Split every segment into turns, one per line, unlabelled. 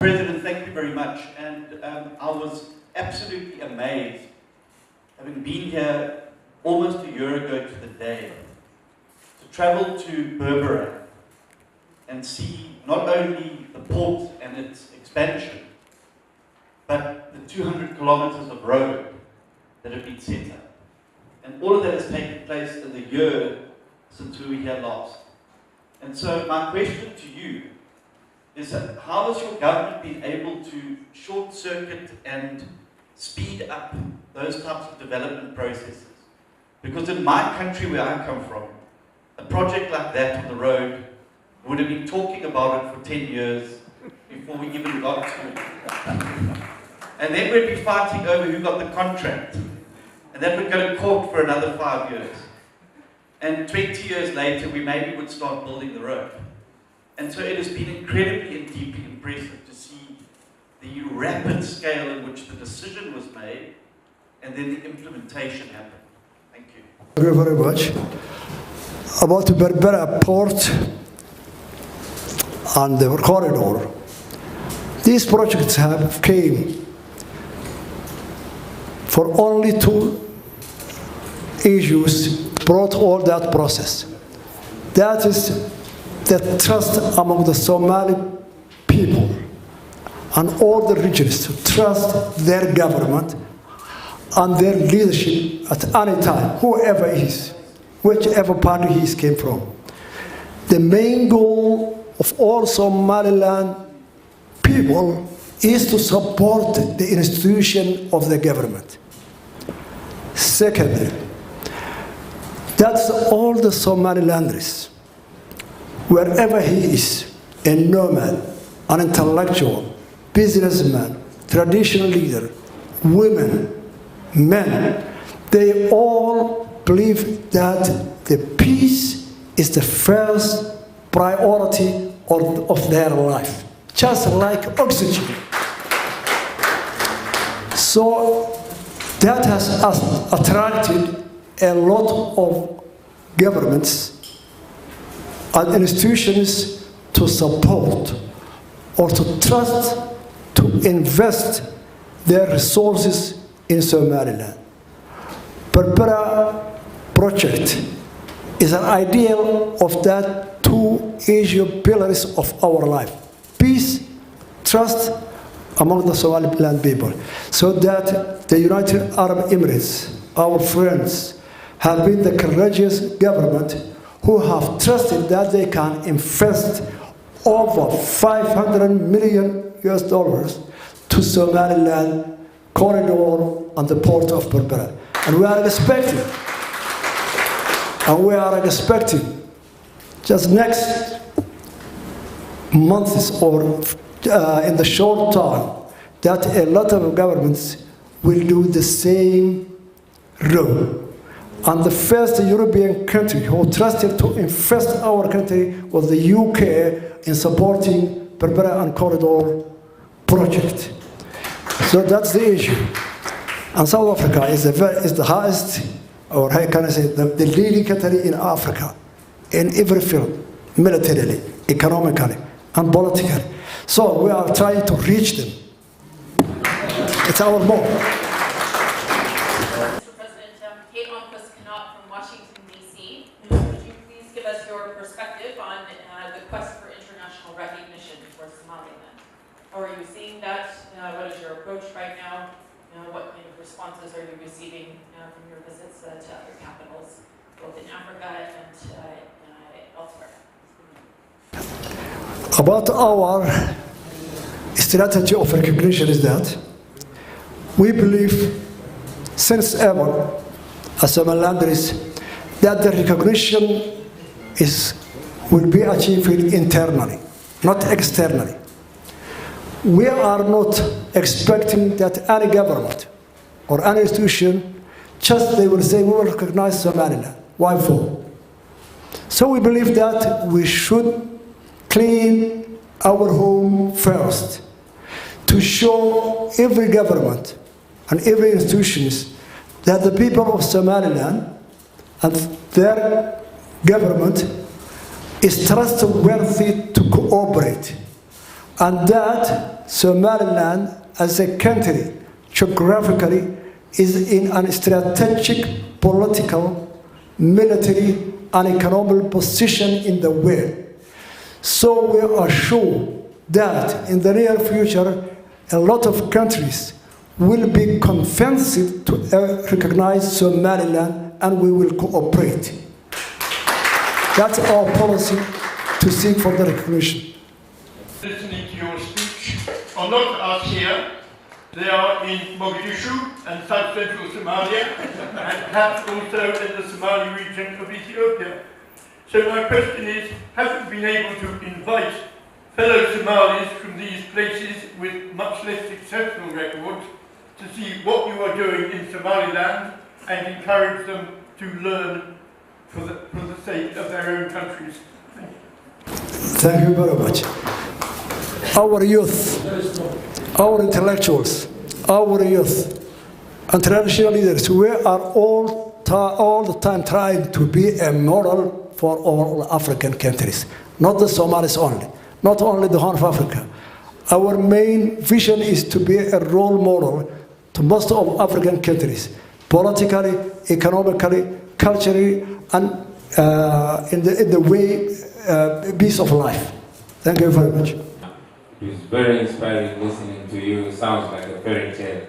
President, thank you very much. And I was absolutely amazed, having been here almost a year ago to the day, to travel to Sh.Barbaraawi and see not only the port and its expansion, but the 200 kilometers of road that have been set up. And all of that has taken place in the year since we were here last. And so my question to you is, how has your government been able to short-circuit and speed up those types of development processes? Because in my country where I come from, a project like that on the road would have been talking about it for 10 years before we even got to it. And then we'd be fighting over who got the contract. And that would go to court for another 5 years. And 20 years later, we maybe would start building the road. And so it has been incredibly and deeply impressive to see the rapid scale in which the decision was made and then the implementation happened. Thank you.
Thank you very much. About the Sh.Barbaraawi port and the corridor, these projects have came for only two issues brought all that process. That is the trust among the Somali people and all the regions to trust their government and their leadership at any time, whoever it is, whichever party he came from. The main goal of all Somaliland people is to support the institution of the government. Secondly, that's all the Somalilanders, wherever he is, a nomad, an intellectual, businessman, traditional leader, women, men, they all believe that the peace is the first priority of their life, just like oxygen. So that has attracted a lot of governments and institutions to support or to trust, to invest their resources in Somaliland. Sh.Barbaraawi project is an ideal of that two Asian pillars of our life: peace, trust among the Somaliland people, so that the United Arab Emirates, our friends, have been the courageous government who have trusted that they can invest over $500 million to Somaliland corridor and the port of Sh.Barbaraawi. And we are expecting just next months or in the short time that a lot of governments will do the same role. And the first European country who trusted to invest our country was the UK in supporting Sh.Barbaraawi and corridor project. So that's the issue. And South Africa is the highest, or how can I say, the leading country in Africa, in every field, militarily, economically, and politically. So we are trying to reach them. It's our goal.
Mr. President, from Washington, D.C. Would you please give us your perspective on the quest for international recognition for Somaliland? How are you seeing that? What is your approach right now? What kind of responses are you receiving from your visits to other capitals, both in Africa and elsewhere?
About our strategy of recognition is that we believe since ever as Somalilanders that the recognition will be achieved internally, not externally. We are not expecting that any government or any institution just they will say we will recognize Somaliland. Why for? So we believe that we should clean our home first to show every government and every institutions that the people of Somaliland and their government is trustworthy to cooperate, and that Somaliland as a country geographically is in a strategic, political, military, and economic position in the world. So we are sure that in the near future, a lot of countries will be convinced to recognize Somaliland, and we will cooperate. That's our policy, to seek for the recognition.
Listening to your speech are not us here. They are in Mogadishu and south-central Somalia, and perhaps also in the Somali region of Ethiopia. So my question is, have you been able to invite fellow Somalis from these places with much less successful records to see what you are doing in Somaliland and encourage them to learn for the sake of their own countries?
Thank you very much. Our youth, our intellectuals, our youth, and traditional leaders, we are all the time trying to be a model for all African countries, not the Somalis only, not only the Horn of Africa. Our main vision is to be a role model to most of African countries, politically, economically, culturally, and in the way piece of life. Thank you very much.
It's very inspiring listening to you. It sounds like a fairy tale.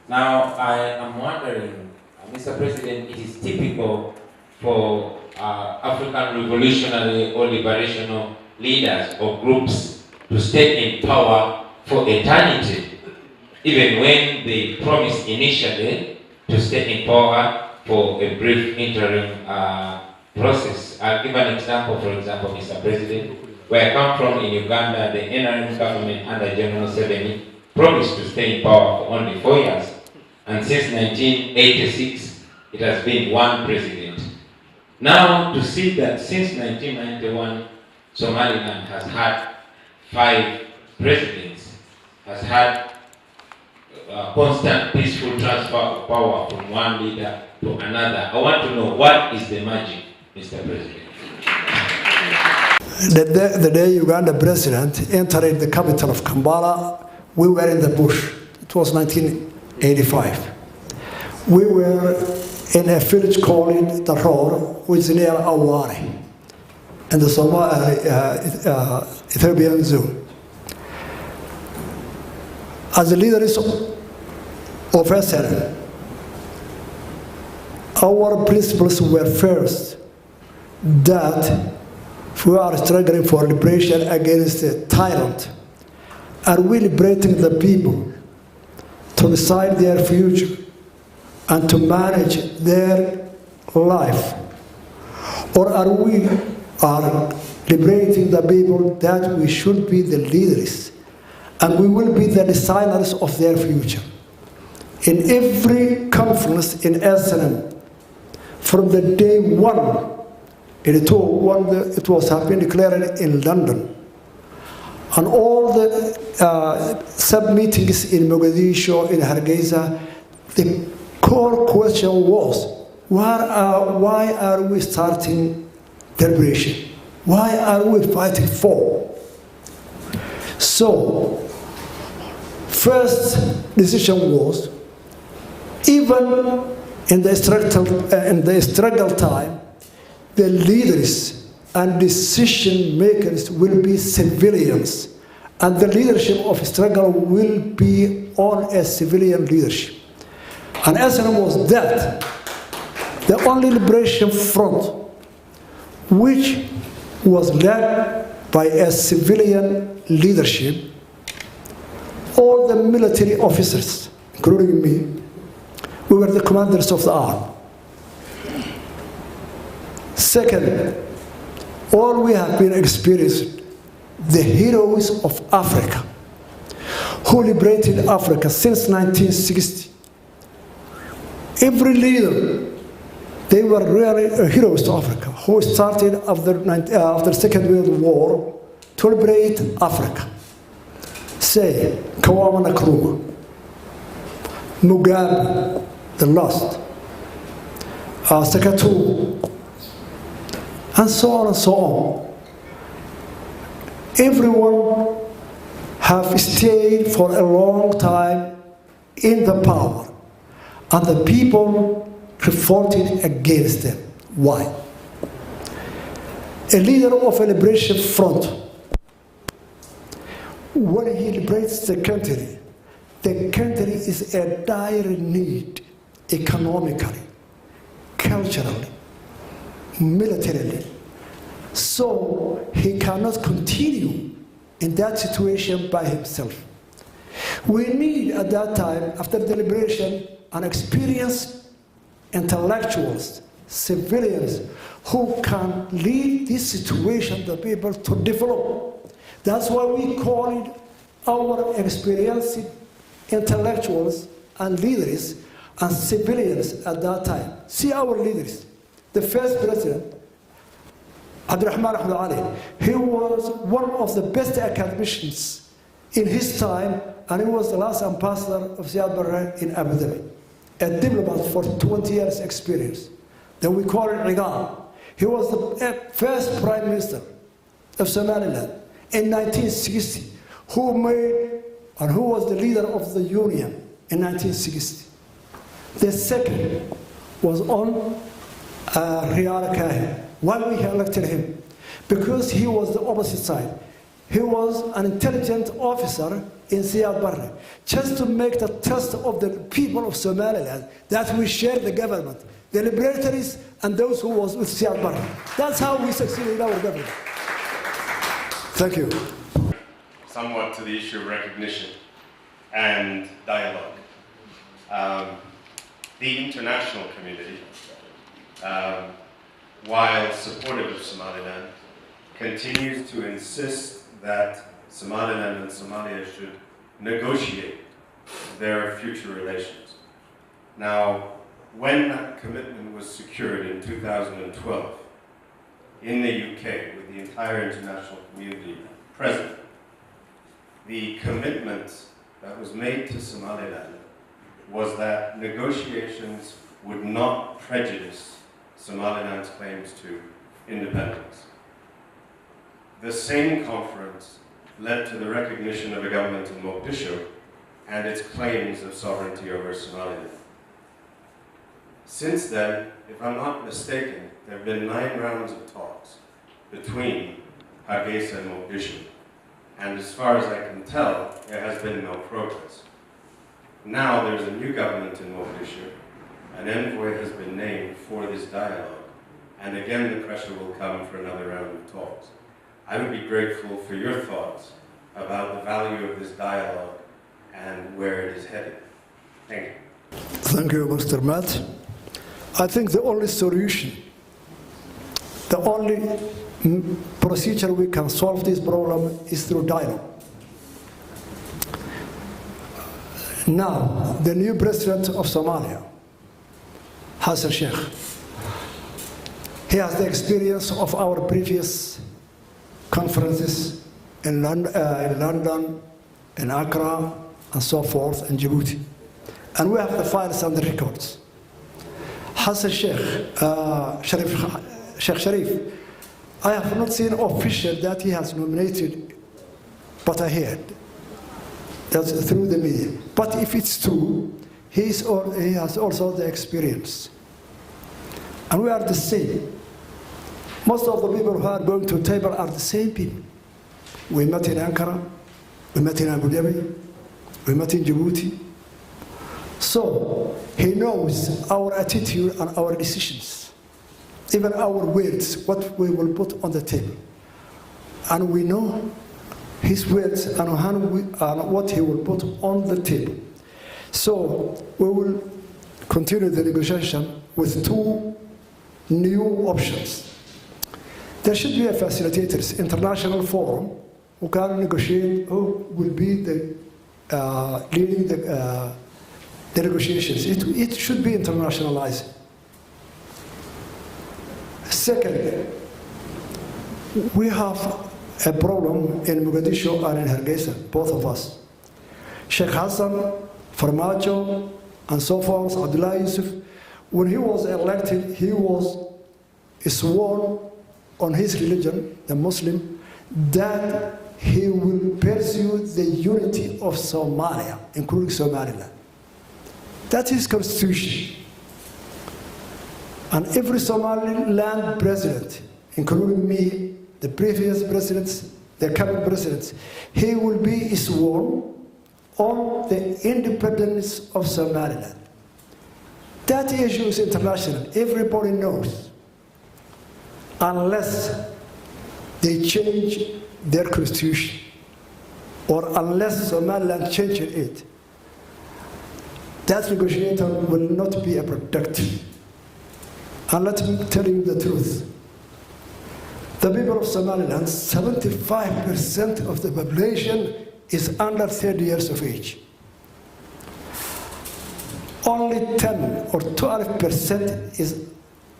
Now, I am wondering, Mr. President, it is typical for African revolutionary or liberational leaders or groups to stay in power for eternity, even when they promised initially to stay in power for a brief interim process. I'll give an example, for example, Mr. President. Where I come from in Uganda, the NRM government under General Museveni promised to stay in power for only 4 years. And since 1986, it has been one president. Now, to see that since 1991, Somaliland has had 5 presidents, has had constant peaceful transfer of power from one leader to another. I want to know, what is the magic, Mr. President?
The day Uganda president entered the capital of Kampala, we were in the bush. It was 1985. We were in a village called Daror, which is near Awari, in the Ethiopian zone. As the leaders of SNM, our principles were first that we are struggling for liberation against a tyrant, and we liberating the people to decide their future and to manage their life? Or are we liberating the people that we should be the leaders and we will be the designers of their future? In every conference in SNM, from the day one, it was happening declared in London, and all the sub-meetings in Mogadishu, in Hargeisa, the core question was, why are we starting liberation? Why are we fighting for? So, first decision was, even in the struggle time, the leaders and decision makers will be civilians, and the leadership of struggle will be on a civilian leadership. And SNM was that, the only liberation front which was led by a civilian leadership. All the military officers, including me, we were the commanders of the army. Second, all we have been experiencing, the heroes of Africa, who liberated Africa since 1960. Every leader, they were really heroes to Africa, who started after Second World War to liberate Africa. Say, Kwame Nkrumah, Mugabe, the last, Sekatu, and so on and so on. Everyone have stayed for a long time in the power, and the people revolted against them. Why? A leader of a liberation front, when he liberates the country is a dire need, economically, culturally, militarily. So he cannot continue in that situation by himself. We need at that time, after the liberation, an experienced intellectuals, civilians, who can lead this situation, the people, to develop. That's why we call it our experienced intellectuals and leaders and civilians at that time. See our leaders. The first president, Abdurrahman Ahmed Ali, he was one of the best academicians in his time, and he was the last ambassador of Sh.Barbaraawi in Abu Dhabi, a diplomat for 20 years experience. Then we call it Rigal. He was the first prime minister of Somaliland in 1960, who was the leader of the union in 1960. The second was on Riyal Kahin. Why we elected him? Because he was the opposite side. He was an intelligent officer in Sh.Barbaraawi, just to make the test of the people of Somaliland that we share the government, the liberators and those who was with Sh.Barbaraawi. That's how we succeeded in our government. Thank you.
Somewhat to the issue of recognition and dialogue. The international community, while supportive of Somaliland, continues to insist that Somaliland and Somalia should negotiate their future relations. Now, when that commitment was secured in 2012 in the UK, with the entire international community present, the commitment that was made to Somaliland was that negotiations would not prejudice Somaliland's claims to independence. The same conference led to the recognition of a government in Mogadishu and its claims of sovereignty over Somaliland. Since then, if I'm not mistaken, there have been 9 rounds of talks between Hargeisa and Mogadishu, and as far as I can tell, there has been no progress. Now there's a new government in Mogadishu, an envoy has been named for this dialogue, and again the pressure will come for another round of talks. I would be grateful for your thoughts about the value of this dialogue and where it is headed. Thank you.
Thank you, Mr. Matt. I think the only solution, the only procedure we can solve this problem is through dialogue. Now, the new president of Somalia, Hassan Sheikh, he has the experience of our previous conferences in London, in Accra, and so forth, in Djibouti. And we have the files and the records. Hassan Sheikh, Sheikh Sharif, I have not seen official that he has nominated, but I heard. That's through the media. But if it's true, he has also the experience. And we are the same. Most of the people who are going to the table are the same people. We met in Ankara, we met in Abu Dhabi, we met in Djibouti. So he knows our attitude and our decisions, even our words, what we will put on the table. And we know his words and what he will put on the table. So we will continue the negotiation with 2 new options. There should be a facilitator, international forum, who can negotiate, who will be the leading the negotiations. It should be internationalized. Second, we have a problem in Mogadishu and in Hargeisa, both of us. Sheikh Hassan, Farmajo, and so forth, Abdullah Yusuf, when he was elected, he was sworn on his religion, the Muslim, that he will pursue the unity of Somalia, including Somaliland. That is constitution. And every Somaliland president, including me, the previous presidents, the current presidents, he will be sworn on the independence of Somaliland. That issue is international. Everybody knows. Unless they change their constitution, or unless Somaliland changes it, that negotiator will not be a productive. And let me tell you the truth. The people of Somaliland, 75% of the population is under 30 years of age. Only 10 or 12% is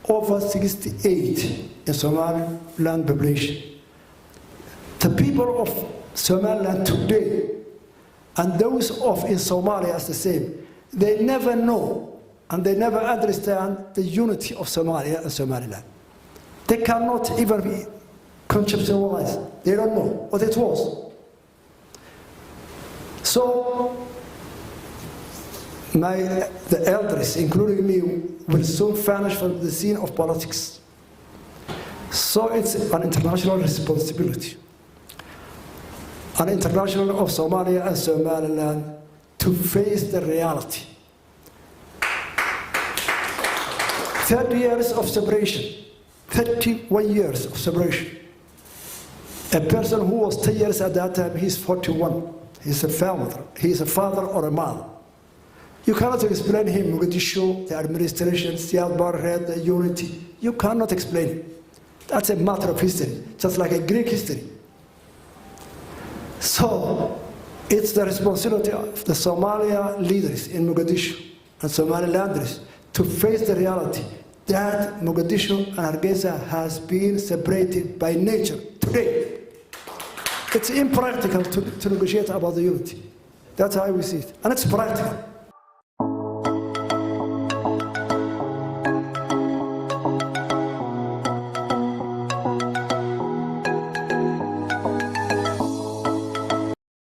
over 68 in Somaliland population. The people of Somaliland today and those of in Somalia is the same. They never know and they never understand the unity of Somalia and Somaliland. They cannot even be conceptualized. They don't know what it was. So, the elders, including me, will soon vanish from the scene of politics. So it's an international responsibility. An international of Somalia and Somaliland to face the reality. 30 years of separation, 31 years of separation. A person who was 10 years at that time, he's 41. He's a father. He's a father or a mother. You cannot explain him with the show, the administration, Sh.Barbaraawi, the unity. You cannot explain it. That's a matter of history, just like a Greek history. So, it's the responsibility of the Somalia leaders in Mogadishu and Somalilanders to face the reality that Mogadishu and Hargeisa has been separated by nature today. It's impractical to negotiate about the unity. That's how we see it. And it's practical.